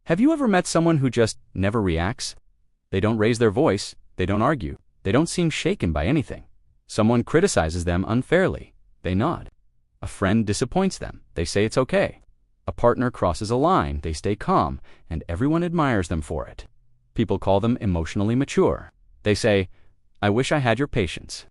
Have you ever met someone who just never reacts? They don't raise their voice, they don't argue, they don't seem shaken by anything. Someone criticizes them unfairly, they nod. A friend disappoints them, they say it's okay. A partner crosses a line, they stay calm, and everyone admires them for it. People call them emotionally mature. They say, "I wish I had your patience."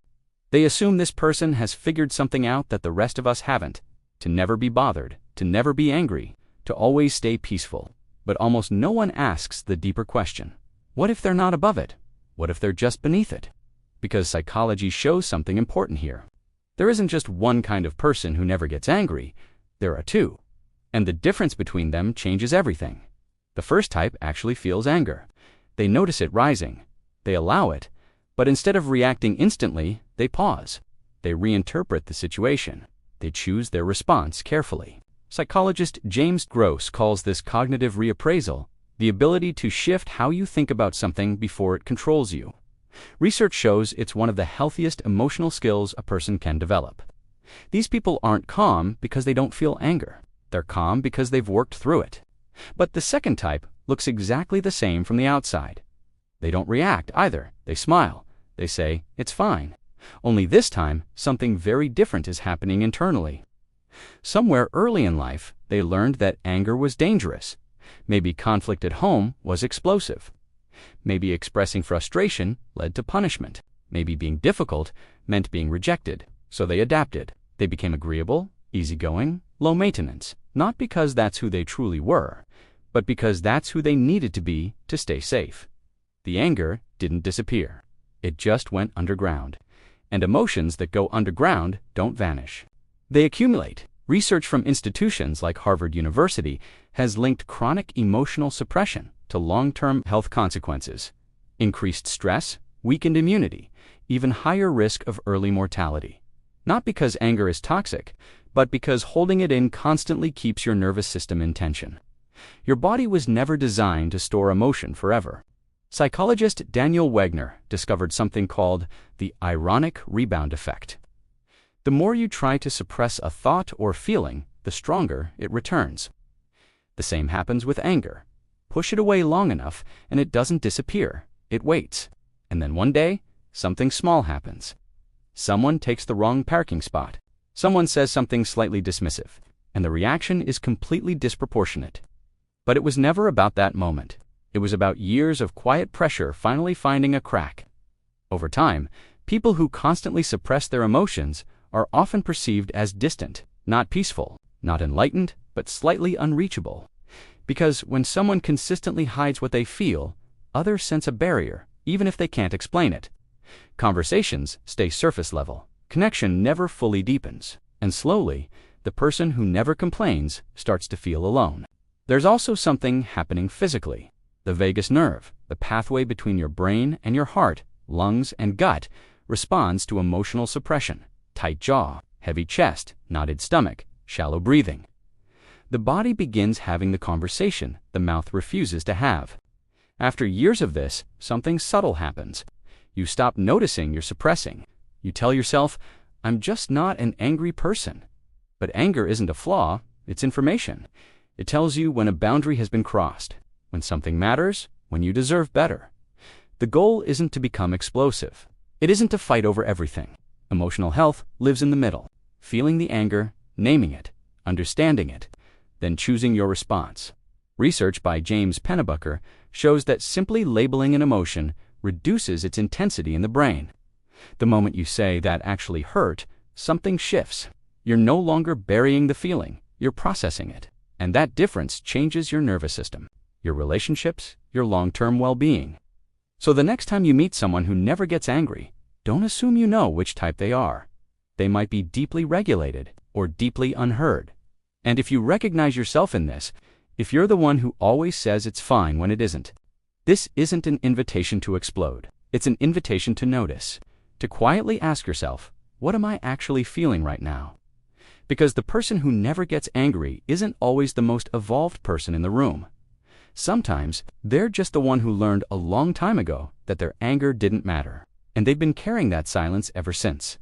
They assume this person has figured something out that the rest of us haven't, to never be bothered, to never be angry, to always stay peaceful. But almost no one asks the deeper question. What if they're not above it? What if they're just beneath it? Because psychology shows something important here. There isn't just one kind of person who never gets angry, there are two. And the difference between them changes everything. The first type actually feels anger. They notice it rising. They allow it. But instead of reacting instantly, they pause. They reinterpret the situation. They choose their response carefully. Psychologist James Gross calls this cognitive reappraisal, the ability to shift how you think about something before it controls you. Research shows it's one of the healthiest emotional skills a person can develop. These people aren't calm because they don't feel anger. They're calm because they've worked through it. But the second type looks exactly the same from the outside. They don't react either. They smile. They say, "It's fine." Only this time, something very different is happening internally. Somewhere early in life, they learned that anger was dangerous. Maybe conflict at home was explosive. Maybe expressing frustration led to punishment. Maybe being difficult meant being rejected. So they adapted. They became agreeable, easygoing, low maintenance, not because that's who they truly were, but because that's who they needed to be to stay safe. The anger didn't disappear. It just went underground. And emotions that go underground don't vanish. They accumulate. Research from institutions like Harvard University has linked chronic emotional suppression to long-term health consequences, increased stress, weakened immunity, even higher risk of early mortality. Not because anger is toxic, but because holding it in constantly keeps your nervous system in tension. Your body was never designed to store emotion forever. Psychologist Daniel Wegner discovered something called the ironic rebound effect. The more you try to suppress a thought or feeling, the stronger it returns. The same happens with anger. Push it away long enough and it doesn't disappear. It waits. And then one day, something small happens. Someone takes the wrong parking spot. Someone says something slightly dismissive, and the reaction is completely disproportionate. But it was never about that moment. It was about years of quiet pressure finally finding a crack. Over time, people who constantly suppress their emotions are often perceived as distant, not peaceful, not enlightened, but slightly unreachable. Because when someone consistently hides what they feel, others sense a barrier, even if they can't explain it. Conversations stay surface level. Connection never fully deepens. And slowly, the person who never complains starts to feel alone. There's also something happening physically. The vagus nerve, the pathway between your brain and your heart, lungs and gut, responds to emotional suppression. Tight jaw, heavy chest, knotted stomach, shallow breathing. The body begins having the conversation the mouth refuses to have. After years of this, something subtle happens. You stop noticing you're suppressing. You tell yourself, "I'm just not an angry person." But anger isn't a flaw, it's information. It tells you when a boundary has been crossed, when something matters, when you deserve better. The goal isn't to become explosive. It isn't to fight over everything. Emotional health lives in the middle, feeling the anger, naming it, understanding it, then choosing your response. Research by James Pennebucker shows that simply labeling an emotion reduces its intensity in the brain. The moment you say "that actually hurt," something shifts. You're no longer burying the feeling, you're processing it. And that difference changes your nervous system, your relationships, your long-term well-being. So the next time you meet someone who never gets angry, don't assume you know which type they are. They might be deeply regulated or deeply unheard. And if you recognize yourself in this, if you're the one who always says it's fine when it isn't, this isn't an invitation to explode. It's an invitation to notice, to quietly ask yourself, what am I actually feeling right now? Because the person who never gets angry isn't always the most evolved person in the room. Sometimes they're just the one who learned a long time ago that their anger didn't matter. And they've been carrying that silence ever since.